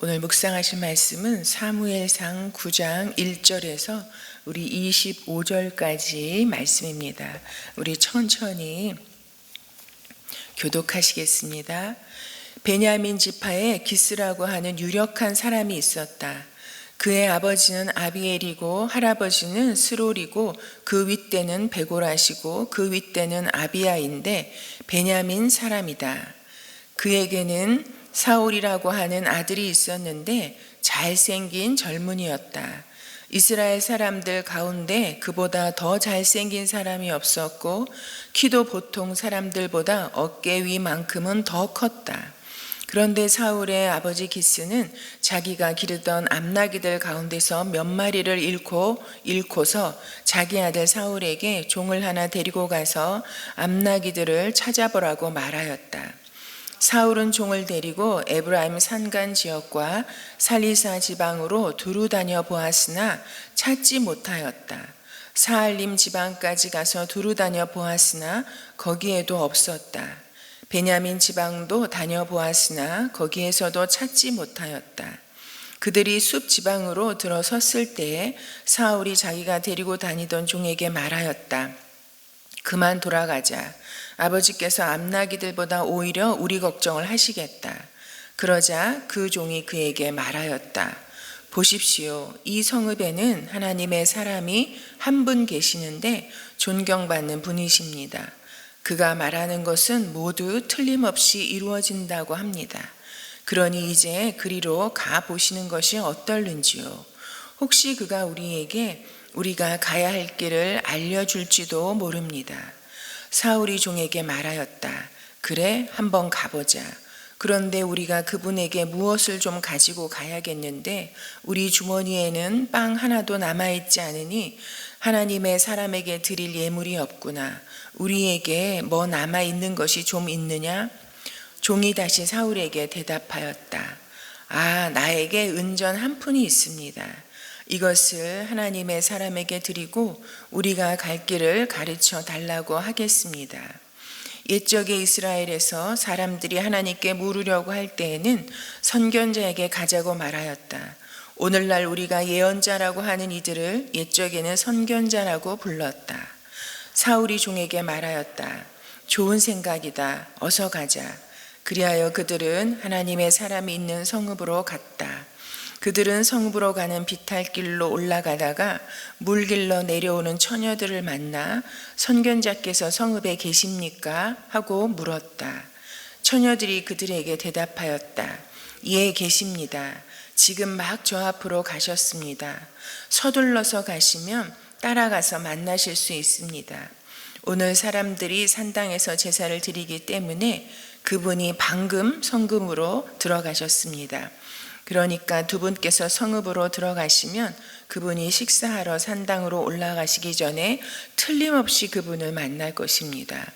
오늘 묵상하실 말씀은 사무엘상 9장 1절에서 우리 25절까지 말씀입니다. 우리 천천히 교독하시겠습니다. 베냐민 지파에 기스라고 하는 유력한 사람이 있었다. 그의 아버지는 아비엘이고 할아버지는 스롤이고 그 윗대는 베고라시고 그 윗대는 아비야인데 베냐민 사람이다. 그에게는 사울이라고 하는 아들이 있었는데 잘생긴 젊은이였다. 이스라엘 사람들 가운데 그보다 더 잘생긴 사람이 없었고 키도 보통 사람들보다 어깨 위만큼은 더 컸다. 그런데 사울의 아버지 기스는 자기가 기르던 암나기들 가운데서 몇 마리를 잃고서 자기 아들 사울에게 종을 하나 데리고 가서 암나기들을 찾아보라고 말하였다. 사울은 종을 데리고 에브라임 산간 지역과 살리사 지방으로 두루 다녀 보았으나 찾지 못하였다. 사알림 지방까지 가서 두루 다녀 보았으나 거기에도 없었다. 베냐민 지방도 다녀 보았으나 거기에서도 찾지 못하였다. 그들이 숲 지방으로 들어섰을 때에 사울이 자기가 데리고 다니던 종에게 말하였다. 그만 돌아가자. 아버지께서 암나기들보다 오히려 우리 걱정을 하시겠다. 그러자 그 종이 그에게 말하였다. 보십시오. 이 성읍에는 하나님의 사람이 한 분 계시는데 존경받는 분이십니다. 그가 말하는 것은 모두 틀림없이 이루어진다고 합니다. 그러니 이제 그리로 가 보시는 것이 어떨는지요. 혹시 그가 우리에게 우리가 가야 할 길을 알려줄지도 모릅니다. 사울이 종에게 말하였다. 그래, 한번 가보자. 그런데 우리가 그분에게 무엇을 좀 가지고 가야겠는데 우리 주머니에는 빵 하나도 남아있지 않으니 하나님의 사람에게 드릴 예물이 없구나. 우리에게 뭐 남아있는 것이 좀 있느냐? 종이 다시 사울에게 대답하였다. 나에게 은전 한 푼이 있습니다. 이것을 하나님의 사람에게 드리고 우리가 갈 길을 가르쳐 달라고 하겠습니다. 옛적에 이스라엘에서 사람들이 하나님께 물으려고 할 때에는 선견자에게 가자고 말하였다. 오늘날 우리가 예언자라고 하는 이들을 옛적에는 선견자라고 불렀다. 사울이 종에게 말하였다. 좋은 생각이다. 어서 가자. 그리하여 그들은 하나님의 사람이 있는 성읍으로 갔다. 그들은 성읍으로 가는 비탈길로 올라가다가 물길로 내려오는 처녀들을 만나 선견자께서 성읍에 계십니까? 하고 물었다. 처녀들이 그들에게 대답하였다. 예, 계십니다. 지금 막 저 앞으로 가셨습니다. 서둘러서 가시면 따라가서 만나실 수 있습니다. 오늘 사람들이 산당에서 제사를 드리기 때문에 그분이 방금 성금으로 들어가셨습니다. 그러니까 두 분께서 성읍으로 들어가시면 그분이 식사하러 산당으로 올라가시기 전에 틀림없이 그분을 만날 것입니다.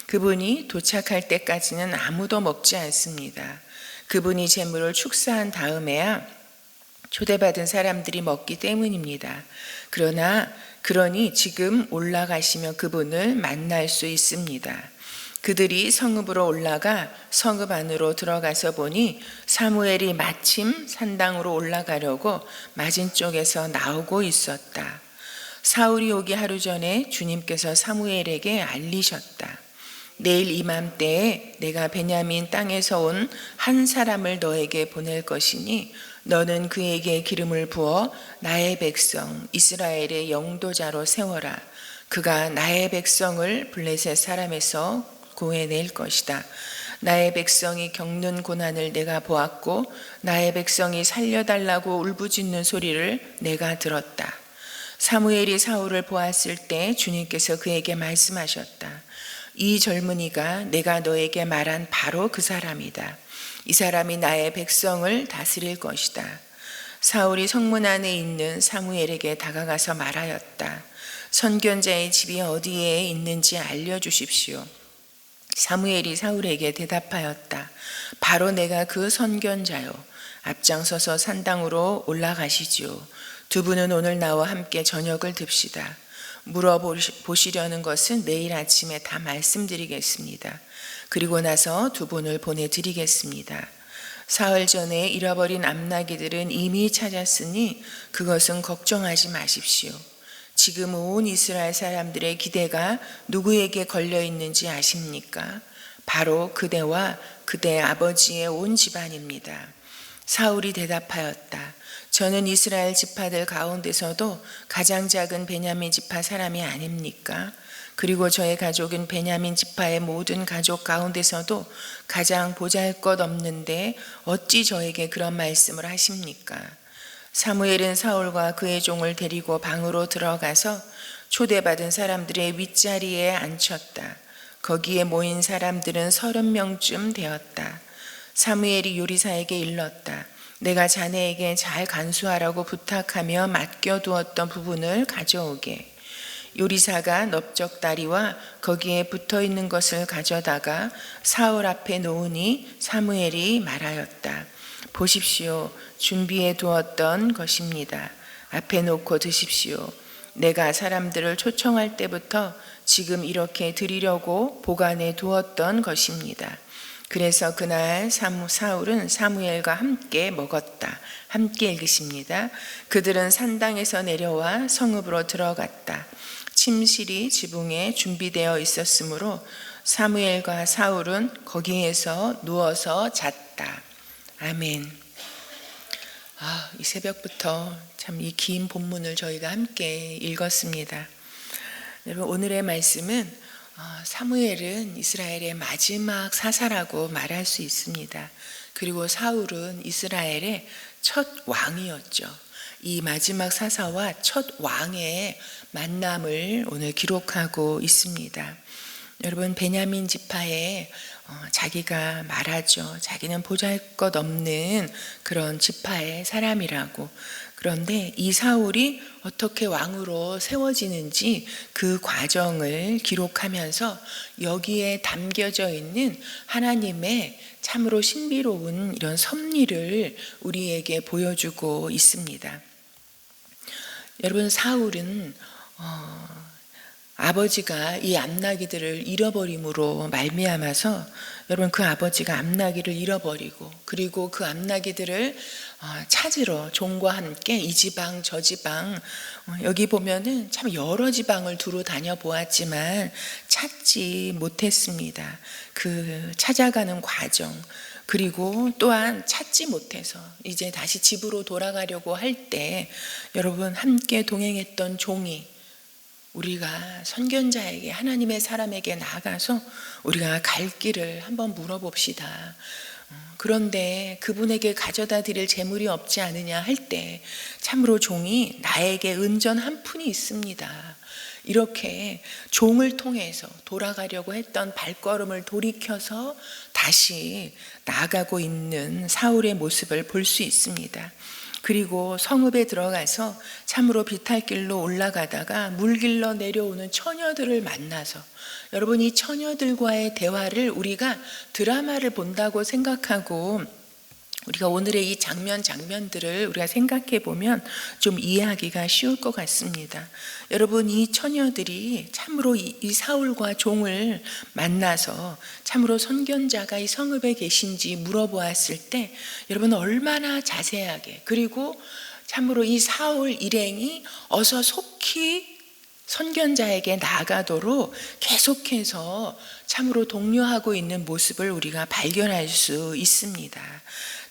그분이 도착할 때까지는 아무도 먹지 않습니다. 그분이 제물을 축사한 다음에야 초대받은 사람들이 먹기 때문입니다. 그러니 지금 올라가시면 그분을 만날 수 있습니다. 그들이 성읍으로 올라가 성읍 안으로 들어가서 보니 사무엘이 마침 산당으로 올라가려고 맞은쪽에서 나오고 있었다. 사울이 오기 하루 전에 주님께서 사무엘에게 알리셨다. 내일 이맘때에 내가 베냐민 땅에서 온 한 사람을 너에게 보낼 것이니 너는 그에게 기름을 부어 나의 백성 이스라엘의 영도자로 세워라. 그가 나의 백성을 블레셋 사람에서 구해낼 것이다. 나의 백성이 겪는 고난을 내가 보았고 나의 백성이 살려달라고 울부짖는 소리를 내가 들었다. 사무엘이 사울을 보았을 때 주님께서 그에게 말씀하셨다. 이 젊은이가 내가 너에게 말한 바로 그 사람이다. 이 사람이 나의 백성을 다스릴 것이다. 사울이 성문 안에 있는 사무엘에게 다가가서 말하였다. 선견자의 집이 어디에 있는지 알려주십시오. 사무엘이 사울에게 대답하였다. 바로 내가 그 선견자요. 앞장서서 산당으로 올라가시지요. 두 분은 오늘 나와 함께 저녁을 듭시다. 물어보시려는 것은 내일 아침에 다 말씀드리겠습니다. 그리고 나서 두 분을 보내드리겠습니다. 사흘 전에 잃어버린 암나기들은 이미 찾았으니 그것은 걱정하지 마십시오. 지금 온 이스라엘 사람들의 기대가 누구에게 걸려 있는지 아십니까? 바로 그대와 그대 아버지의 온 집안입니다. 사울이 대답하였다. 저는 이스라엘 지파들 가운데서도 가장 작은 베냐민 지파 사람이 아닙니까? 그리고 저의 가족은 베냐민 지파의 모든 가족 가운데서도 가장 보잘것없는데 어찌 저에게 그런 말씀을 하십니까? 사무엘은 사울과 그의 종을 데리고 방으로 들어가서 초대받은 사람들의 윗자리에 앉혔다. 거기에 모인 사람들은 30명쯤 되었다. 사무엘이 요리사에게 일렀다. 내가 자네에게 잘 간수하라고 부탁하며 맡겨두었던 부분을 가져오게. 요리사가 넓적다리와 거기에 붙어있는 것을 가져다가 사울 앞에 놓으니 사무엘이 말하였다. 보십시오. 준비해 두었던 것입니다. 앞에 놓고 드십시오. 내가 사람들을 초청할 때부터 지금 이렇게 드리려고 보관해 두었던 것입니다. 그래서 그날 사울은 사무엘과 함께 먹었다. 함께 읽으십니다. 그들은 산당에서 내려와 성읍으로 들어갔다. 침실이 지붕에 준비되어 있었으므로 사무엘과 사울은 거기에서 누워서 잤다. 아멘. 이 새벽부터 참 이 긴 본문을 저희가 함께 읽었습니다. 여러분, 오늘의 말씀은 사무엘은 이스라엘의 마지막 사사라고 말할 수 있습니다. 그리고 사울은 이스라엘의 첫 왕이었죠. 이 마지막 사사와 첫 왕의 만남을 오늘 기록하고 있습니다. 여러분, 베냐민 지파에 자기가 말하죠. 자기는 보잘것없는 그런 지파의 사람이라고. 그런데 이 사울이 어떻게 왕으로 세워지는지 그 과정을 기록하면서 여기에 담겨져 있는 하나님의 참으로 신비로운 이런 섭리를 우리에게 보여주고 있습니다. 여러분, 사울은 아버지가 이 암나기들을 잃어버림으로 말미암아서 여러분, 그 아버지가 암나기를 잃어버리고 그리고 그 암나기들을 찾으러 종과 함께 이 지방 저 지방 여기 보면은 참 여러 지방을 두루 다녀 보았지만 찾지 못했습니다. 그 찾아가는 과정, 그리고 또한 찾지 못해서 이제 다시 집으로 돌아가려고 할 때 여러분, 함께 동행했던 종이 우리가 선견자에게, 하나님의 사람에게 나아가서 우리가 갈 길을 한번 물어봅시다. 그런데 그분에게 가져다 드릴 재물이 없지 않으냐 할 때 참으로 종이 나에게 은전 한 푼이 있습니다. 이렇게 종을 통해서 돌아가려고 했던 발걸음을 돌이켜서 다시 나아가고 있는 사울의 모습을 볼 수 있습니다. 그리고 성읍에 들어가서 참으로 비탈길로 올라가다가 물길로 내려오는 처녀들을 만나서 여러분, 이 처녀들과의 대화를 우리가 드라마를 본다고 생각하고 우리가 오늘의 이 장면들을 우리가 생각해 보면 좀 이해하기가 쉬울 것 같습니다. 여러분, 이 처녀들이 참으로 이 사울과 종을 만나서 참으로 선견자가 이 성읍에 계신지 물어보았을 때 여러분, 얼마나 자세하게, 그리고 참으로 이 사울 일행이 어서 속히 선견자에게 나아가도록 계속해서 참으로 독려하고 있는 모습을 우리가 발견할 수 있습니다.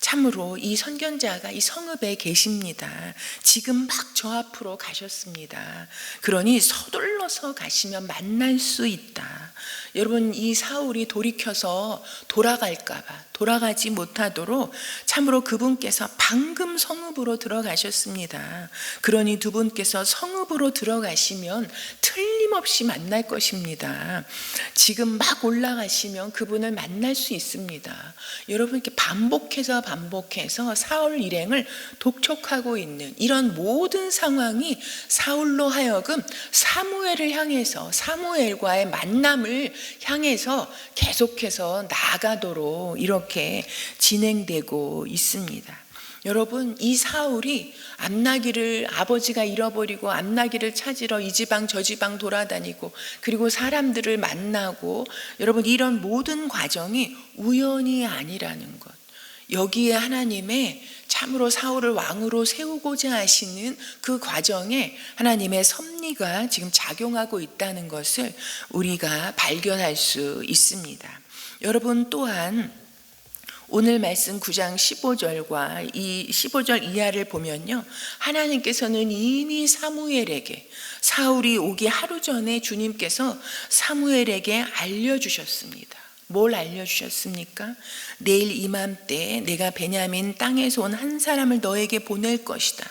참으로 이 선견자가 이 성읍에 계십니다. 지금 막 저 앞으로 가셨습니다. 그러니 서둘러서 가시면 만날 수 있다. 여러분, 이 사울이 돌이켜서 돌아가지 못하도록 참으로 그분께서 방금 성읍으로 들어가셨습니다. 그러니 두 분께서 성읍으로 들어가시면 틀림없이 만날 것입니다. 지금 막 올라가시면 그분을 만날 수 있습니다. 여러분, 이렇게 반복해서 사울 일행을 독촉하고 있는 이런 모든 상황이 사울로 하여금 사무엘을 향해서, 사무엘과의 만남을 향해서 계속해서 나아가도록 이렇게 진행되고 있습니다. 여러분, 이 사울이 아버지가 잃어버리고 암나기를 찾으러 이 지방 저 지방 돌아다니고 그리고 사람들을 만나고, 여러분, 이런 모든 과정이 우연이 아니라는 것, 여기에 하나님의 참으로 사울을 왕으로 세우고자 하시는 그 과정에 하나님의 섭리가 지금 작용하고 있다는 것을 우리가 발견할 수 있습니다. 여러분, 또한 오늘 말씀 9장 15절과 이 15절 이하를 보면요, 하나님께서는 이미 사무엘에게, 사울이 오기 하루 전에 주님께서 사무엘에게 알려주셨습니다. 뭘 알려주셨습니까? 내일 이맘때 내가 베냐민 땅에서 온 한 사람을 너에게 보낼 것이다.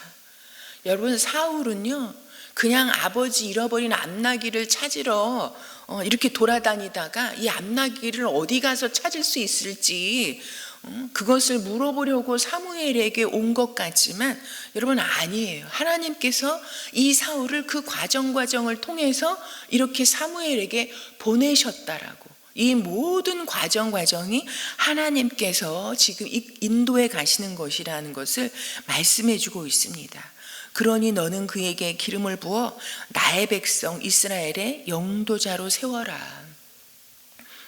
여러분, 사울은요 그냥 아버지 잃어버린 암나귀를 찾으러 이렇게 돌아다니다가 이 암나귀를 어디 가서 찾을 수 있을지 그것을 물어보려고 사무엘에게 온 것 같지만 여러분, 아니에요. 하나님께서 이 사울을 그 과정을 통해서 이렇게 사무엘에게 보내셨다라고. 이 모든 과정이 하나님께서 지금 인도해 가시는 것이라는 것을 말씀해 주고 있습니다. 그러니 너는 그에게 기름을 부어 나의 백성 이스라엘의 영도자로 세워라.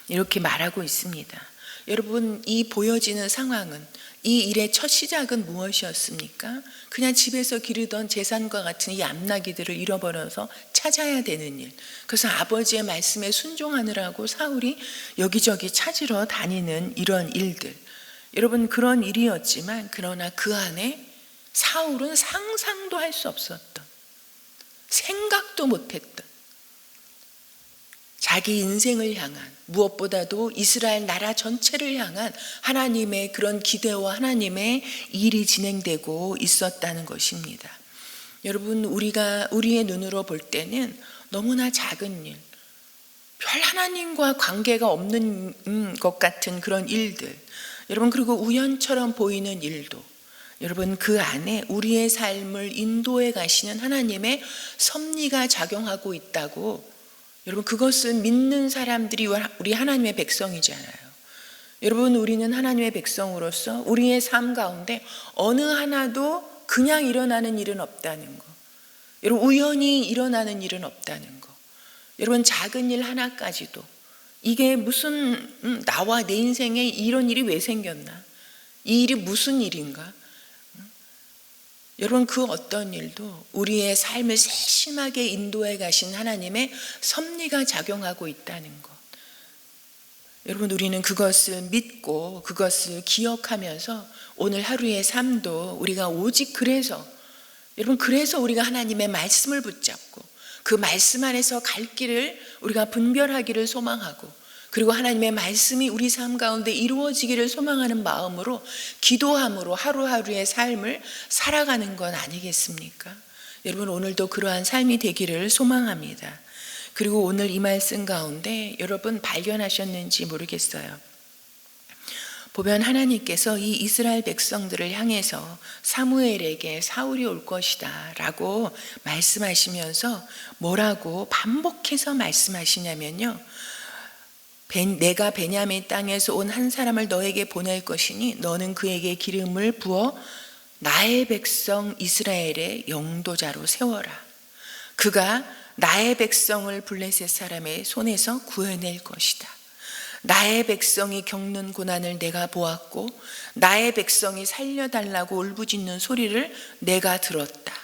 이렇게 말하고 있습니다. 여러분, 이 보여지는 상황은, 이 일의 첫 시작은 무엇이었습니까? 그냥 집에서 기르던 제산과 같은 이 암나귀들을 잃어버려서 찾아야 되는 일. 그래서 아버지의 말씀에 순종하느라고 사울이 여기저기 찾으러 다니는 이런 일들. 여러분, 그런 일이었지만 그러나 그 안에 사울은 상상도 할 수 없었던, 생각도 못했던 자기 인생을 향한, 무엇보다도 이스라엘 나라 전체를 향한 하나님의 그런 기대와 하나님의 일이 진행되고 있었다는 것입니다. 여러분, 우리의 눈으로 볼 때는 너무나 작은 일, 별 하나님과 관계가 없는 것 같은 그런 일들, 여러분, 그리고 우연처럼 보이는 일도, 여러분, 그 안에 우리의 삶을 인도해 가시는 하나님의 섭리가 작용하고 있다고, 여러분, 그것을 믿는 사람들이 우리 하나님의 백성이잖아요. 여러분, 우리는 하나님의 백성으로서 우리의 삶 가운데 어느 하나도 그냥 일어나는 일은 없다는 거. 여러분, 우연히 일어나는 일은 없다는 거. 여러분, 작은 일 하나까지도 이게 무슨 나와 내 인생에 이런 일이 왜 생겼나? 이 일이 무슨 일인가? 여러분, 그 어떤 일도 우리의 삶을 세심하게 인도해 가신 하나님의 섭리가 작용하고 있다는 것. 여러분, 우리는 그것을 믿고 그것을 기억하면서 오늘 하루의 삶도 우리가 오직 그래서, 여러분, 그래서 우리가 하나님의 말씀을 붙잡고 그 말씀 안에서 갈 길을 우리가 분별하기를 소망하고, 그리고 하나님의 말씀이 우리 삶 가운데 이루어지기를 소망하는 마음으로 기도함으로 하루하루의 삶을 살아가는 건 아니겠습니까? 여러분, 오늘도 그러한 삶이 되기를 소망합니다. 그리고 오늘 이 말씀 가운데 여러분 발견하셨는지 모르겠어요. 보면 하나님께서 이 이스라엘 백성들을 향해서 사무엘에게 사울이 올 것이다 라고 말씀하시면서 뭐라고 반복해서 말씀하시냐면요, 내가 베냐민 땅에서 온 한 사람을 너에게 보낼 것이니 너는 그에게 기름을 부어 나의 백성 이스라엘의 영도자로 세워라. 그가 나의 백성을 블레셋 사람의 손에서 구해낼 것이다. 나의 백성이 겪는 고난을 내가 보았고 나의 백성이 살려달라고 울부짖는 소리를 내가 들었다.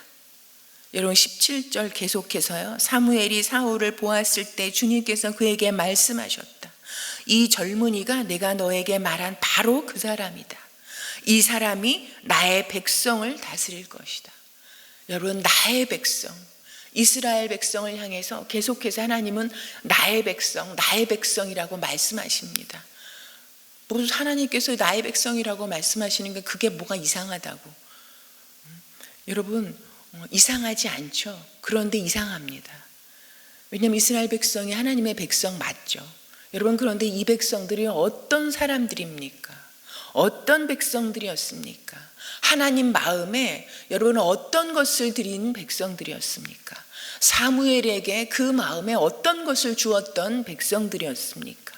여러분, 17절 계속해서요, 사무엘이 사울을 보았을 때 주님께서 그에게 말씀하셨다. 이 젊은이가 내가 너에게 말한 바로 그 사람이다. 이 사람이 나의 백성을 다스릴 것이다. 여러분, 나의 백성, 이스라엘 백성을 향해서 계속해서 하나님은 나의 백성, 나의 백성이라고 말씀하십니다. 무슨 하나님께서 나의 백성이라고 말씀하시는 게 그게 뭐가 이상하다고. 여러분, 이상하지 않죠. 그런데 이상합니다. 왜냐하면 이스라엘 백성이 하나님의 백성 맞죠. 여러분, 그런데 이 백성들이 어떤 사람들입니까? 어떤 백성들이었습니까? 하나님 마음에 여러분 어떤 것을 드린 백성들이었습니까? 사무엘에게 그 마음에 어떤 것을 주었던 백성들이었습니까?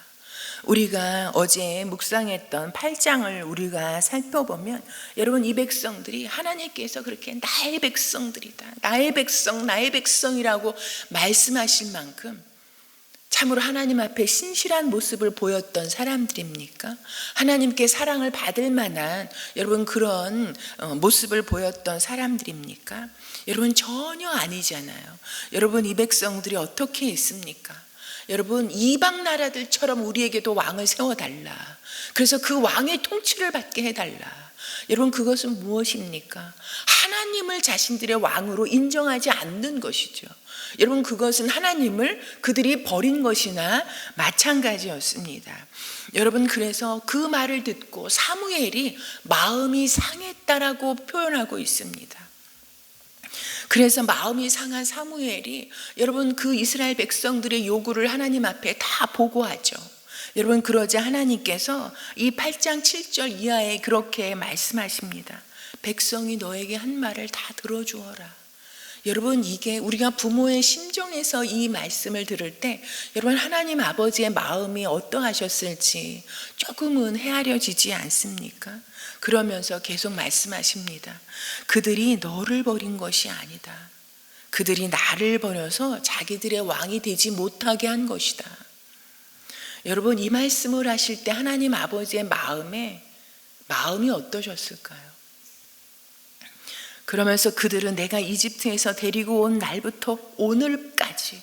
우리가 어제 묵상했던 8장을 우리가 살펴보면 여러분, 이 백성들이 하나님께서 그렇게 나의 백성들이다, 나의 백성, 나의 백성이라고 말씀하실 만큼 참으로 하나님 앞에 신실한 모습을 보였던 사람들입니까? 하나님께 사랑을 받을 만한 여러분 그런 모습을 보였던 사람들입니까? 여러분 전혀 아니잖아요. 여러분 이 백성들이 어떻게 했습니까? 여러분 이방 나라들처럼 우리에게도 왕을 세워달라. 그래서 그 왕의 통치를 받게 해달라. 여러분 그것은 무엇입니까? 하나님을 자신들의 왕으로 인정하지 않는 것이죠. 여러분 그것은 하나님을 그들이 버린 것이나 마찬가지였습니다. 여러분 그래서 그 말을 듣고 사무엘이 마음이 상했다라고 표현하고 있습니다. 그래서 마음이 상한 사무엘이 여러분 그 이스라엘 백성들의 요구를 하나님 앞에 다 보고하죠. 여러분 그러자 하나님께서 이 8장 7절 이하에 그렇게 말씀하십니다. 백성이 너에게 한 말을 다 들어주어라. 여러분 이게 우리가 부모의 심정에서 이 말씀을 들을 때 여러분 하나님 아버지의 마음이 어떠하셨을지 조금은 헤아려지지 않습니까? 그러면서 계속 말씀하십니다. 그들이 너를 버린 것이 아니다. 그들이 나를 버려서 자기들의 왕이 되지 못하게 한 것이다. 여러분 이 말씀을 하실 때 하나님 아버지의 마음이 어떠셨을까요? 그러면서 그들은 내가 이집트에서 데리고 온 날부터 오늘까지,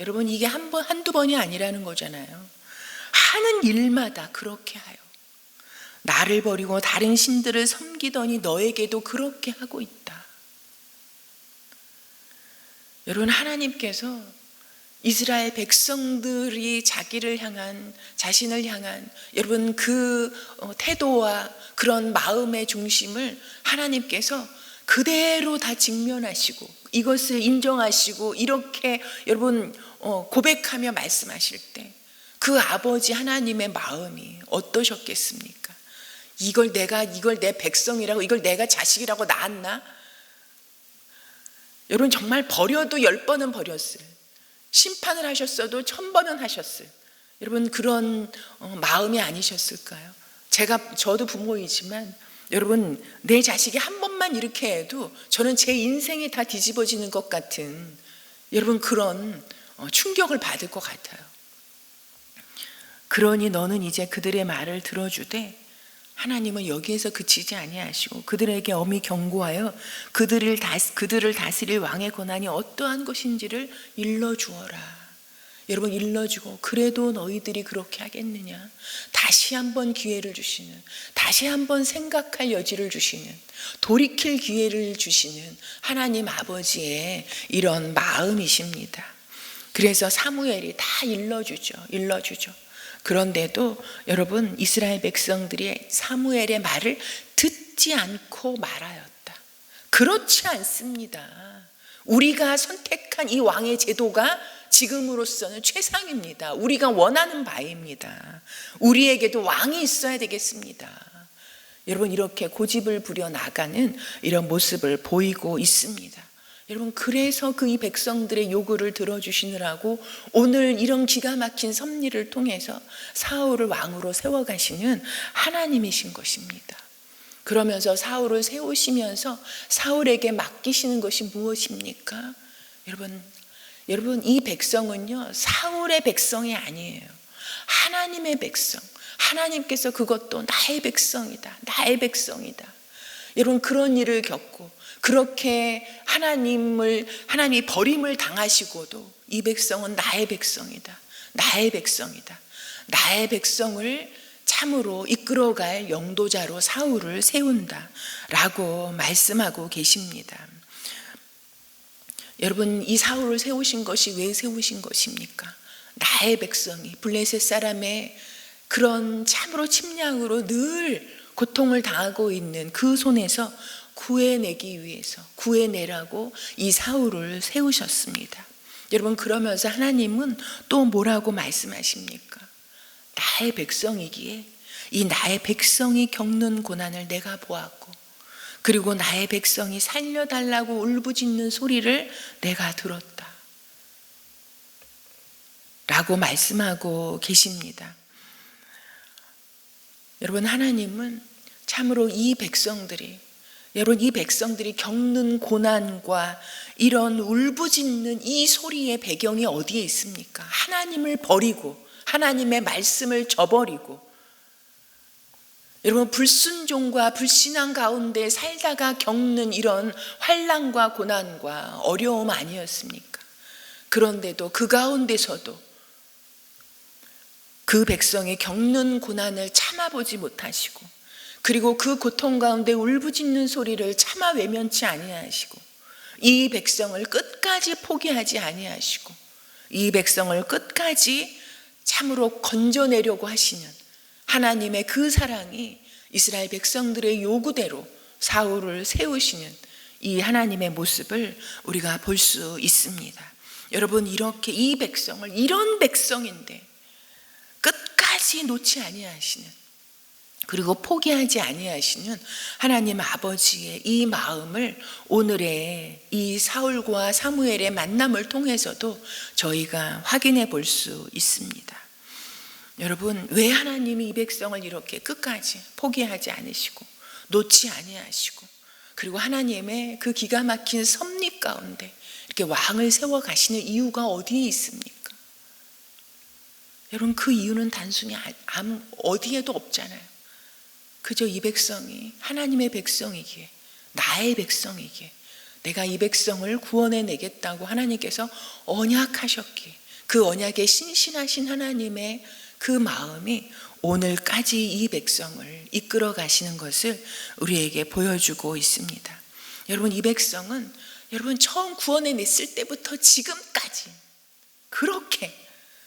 여러분 이게 한두 번이 아니라는 거잖아요. 하는 일마다 그렇게 하여 나를 버리고 다른 신들을 섬기더니 너에게도 그렇게 하고 있다. 여러분 하나님께서 이스라엘 백성들이 자신을 향한 여러분 그 태도와 그런 마음의 중심을 하나님께서 그대로 다 직면하시고 이것을 인정하시고 이렇게 여러분 고백하며 말씀하실 때 그 아버지 하나님의 마음이 어떠셨겠습니까? 이걸 내 백성이라고, 이걸 내가 자식이라고 낳았나? 여러분 정말 버려도 10번은 버렸을, 심판을 하셨어도 1000번은 하셨을 여러분 그런 마음이 아니셨을까요? 저도 부모이지만 여러분 내 자식이 한 번만 이렇게 해도 저는 제 인생이 다 뒤집어지는 것 같은 여러분 그런 충격을 받을 것 같아요. 그러니 너는 이제 그들의 말을 들어주되 하나님은 여기에서 그치지 아니하시고 그들에게 엄히 경고하여 그들을 다스릴 왕의 권한이 어떠한 것인지를 일러주어라. 여러분 일러주고 그래도 너희들이 그렇게 하겠느냐? 다시 한번 기회를 주시는, 다시 한번 생각할 여지를 주시는, 돌이킬 기회를 주시는 하나님 아버지의 이런 마음이십니다. 그래서 사무엘이 다 일러주죠. 그런데도 여러분 이스라엘 백성들이 사무엘의 말을 듣지 않고 말하였다. 그렇지 않습니다. 우리가 선택한 이 왕의 제도가 지금으로서는 최상입니다. 우리가 원하는 바입니다. 우리에게도 왕이 있어야 되겠습니다. 여러분 이렇게 고집을 부려 나가는 이런 모습을 보이고 있습니다. 여러분 그래서 이 백성들의 요구를 들어주시느라고 오늘 이런 기가 막힌 섭리를 통해서 사울을 왕으로 세워가시는 하나님이신 것입니다. 그러면서 사울을 세우시면서 사울에게 맡기시는 것이 무엇입니까? 여러분 이 백성은요 사울의 백성이 아니에요. 하나님의 백성. 하나님께서 그것도 나의 백성이다. 여러분 그런 일을 겪고 그렇게 하나님이 버림을 당하시고도 이 백성은 나의 백성이다. 나의 백성을 참으로 이끌어갈 영도자로 사울을 세운다라고 말씀하고 계십니다. 여러분 이 사울을 세우신 것이 왜 세우신 것입니까? 나의 백성이 블레셋 사람의 그런 참으로 침략으로 늘 고통을 당하고 있는 그 손에서 구해내라고 이 사울을 세우셨습니다. 여러분 그러면서 하나님은 또 뭐라고 말씀하십니까? 나의 백성이기에 이 나의 백성이 겪는 고난을 내가 보았고 그리고 나의 백성이 살려달라고 울부짖는 소리를 내가 들었다 라고 말씀하고 계십니다. 여러분 하나님은 참으로 이 백성들이 여러분, 이 백성들이 겪는 고난과 이런 울부짖는 이 소리의 배경이 어디에 있습니까? 하나님을 버리고 하나님의 말씀을 저버리고 여러분, 불순종과 불신앙 가운데 살다가 겪는 이런 환난과 고난과 어려움 아니었습니까? 그런데도 그 가운데서도 그 백성이 겪는 고난을 참아보지 못하시고, 그리고 그 고통 가운데 울부짖는 소리를 참아 외면치 아니하시고, 이 백성을 끝까지 포기하지 아니하시고, 이 백성을 끝까지 참으로 건져내려고 하시는 하나님의 그 사랑이 이스라엘 백성들의 요구대로 사울을 세우시는 이 하나님의 모습을 우리가 볼 수 있습니다. 여러분, 이렇게 이 백성을, 이런 백성인데 끝까지 놓지 아니하시는, 그리고 포기하지 아니하시는 하나님 아버지의 이 마음을 오늘의 이 사울과 사무엘의 만남을 통해서도 저희가 확인해 볼 수 있습니다. 여러분, 왜 하나님이 이 백성을 이렇게 끝까지 포기하지 않으시고 놓지 아니하시고, 그리고 하나님의 그 기가 막힌 섭리 가운데 이렇게 왕을 세워 가시는 이유가 어디에 있습니까? 여러분, 그 이유는 단순히 어디에도 없잖아요. 그저 이 백성이 하나님의 백성이기에, 나의 백성이기에, 내가 이 백성을 구원해 내겠다고 하나님께서 언약하셨기에, 그 언약에 신실하신 하나님의 그 마음이 오늘까지 이 백성을 이끌어 가시는 것을 우리에게 보여주고 있습니다. 여러분, 이 백성은 여러분 처음 구원해 냈을 때부터 지금까지 그렇게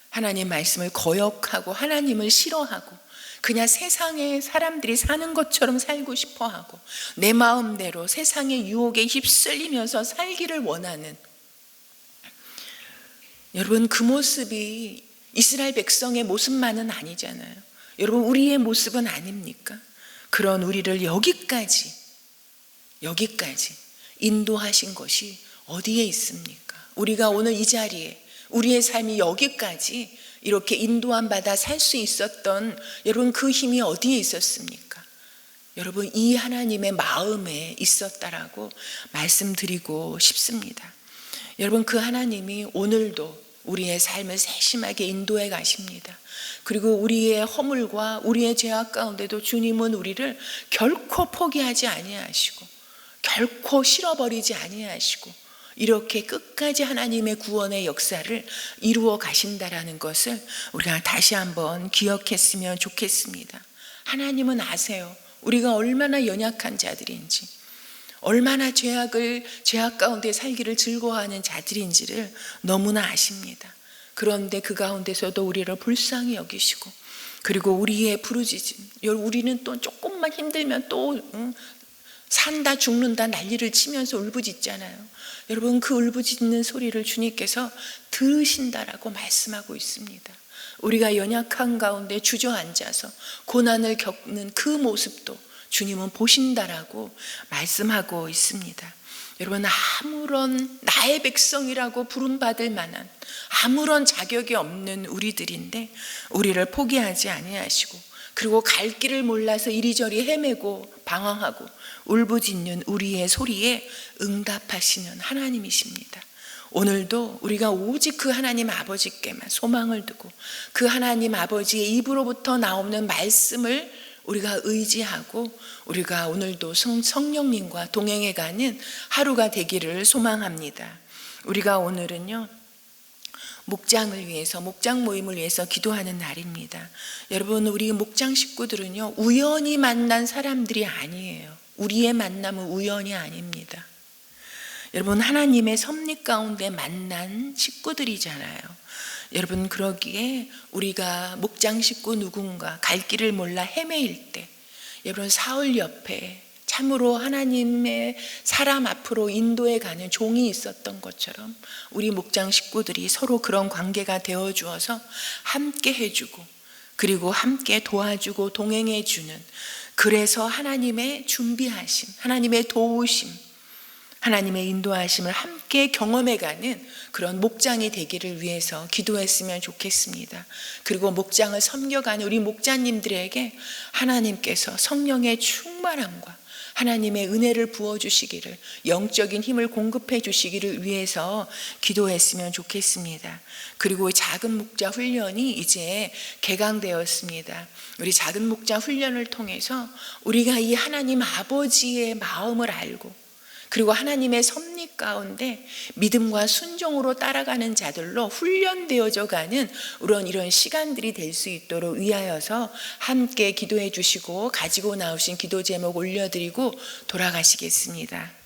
하나님 말씀을 거역하고 하나님을 싫어하고 그냥 세상에 사람들이 사는 것처럼 살고 싶어하고 내 마음대로 세상의 유혹에 휩쓸리면서 살기를 원하는, 여러분, 그 모습이 이스라엘 백성의 모습만은 아니잖아요. 여러분, 우리의 모습은 아닙니까? 그런 우리를 여기까지 인도하신 것이 어디에 있습니까? 우리가 오늘 이 자리에 우리의 삶이 여기까지 이렇게 인도함 받아 살 수 있었던 여러분, 그 힘이 어디에 있었습니까? 여러분, 이 하나님의 마음에 있었다라고 말씀드리고 싶습니다. 여러분, 그 하나님이 오늘도 우리의 삶을 세심하게 인도해 가십니다. 그리고 우리의 허물과 우리의 죄악 가운데도 주님은 우리를 결코 포기하지 아니하시고 결코 실어버리지 아니하시고 이렇게 끝까지 하나님의 구원의 역사를 이루어 가신다라는 것을 우리가 다시 한번 기억했으면 좋겠습니다. 하나님은 아세요. 우리가 얼마나 연약한 자들인지, 얼마나 죄악 가운데 살기를 즐거워하는 자들인지를 너무나 아십니다. 그런데 그 가운데서도 우리를 불쌍히 여기시고, 그리고 우리의 부르짖음, 우리는 또 조금만 힘들면 또 산다 죽는다 난리를 치면서 울부짖잖아요. 여러분, 그 울부짖는 소리를 주님께서 들으신다라고 말씀하고 있습니다. 우리가 연약한 가운데 주저앉아서 고난을 겪는 그 모습도 주님은 보신다라고 말씀하고 있습니다. 여러분, 아무런 나의 백성이라고 부름받을 만한 아무런 자격이 없는 우리들인데 우리를 포기하지 아니하시고, 그리고 갈 길을 몰라서 이리저리 헤매고 방황하고 울부짖는 우리의 소리에 응답하시는 하나님이십니다. 오늘도 우리가 오직 그 하나님 아버지께만 소망을 두고 그 하나님 아버지의 입으로부터 나오는 말씀을 우리가 의지하고 우리가 오늘도 성령님과 동행해가는 하루가 되기를 소망합니다. 우리가 오늘은요, 목장을 위해서, 목장 모임을 위해서 기도하는 날입니다. 여러분, 우리 목장 식구들은요, 우연히 만난 사람들이 아니에요. 우리의 만남은 우연이 아닙니다. 여러분, 하나님의 섭리 가운데 만난 식구들이잖아요. 여러분, 그러기에 우리가 목장 식구 누군가 갈 길을 몰라 헤매일 때, 여러분, 사울 옆에 참으로 하나님의 사람 앞으로 인도해 가는 종이 있었던 것처럼 우리 목장 식구들이 서로 그런 관계가 되어 주어서 함께 해주고, 그리고 함께 도와주고 동행해 주는, 그래서 하나님의 준비하심, 하나님의 도우심, 하나님의 인도하심을 함께 경험해가는 그런 목장이 되기를 위해서 기도했으면 좋겠습니다. 그리고 목장을 섬겨가는 우리 목자님들에게 하나님께서 성령의 충만함과 하나님의 은혜를 부어주시기를, 영적인 힘을 공급해 주시기를 위해서 기도했으면 좋겠습니다. 그리고 작은 목자 훈련이 이제 개강되었습니다. 우리 작은 목자 훈련을 통해서 우리가 이 하나님 아버지의 마음을 알고, 그리고 하나님의 섭리 가운데 믿음과 순종으로 따라가는 자들로 훈련되어져 가는 이런 시간들이 될 수 있도록 위하여서 함께 기도해 주시고 가지고 나오신 기도 제목 올려드리고 돌아가시겠습니다.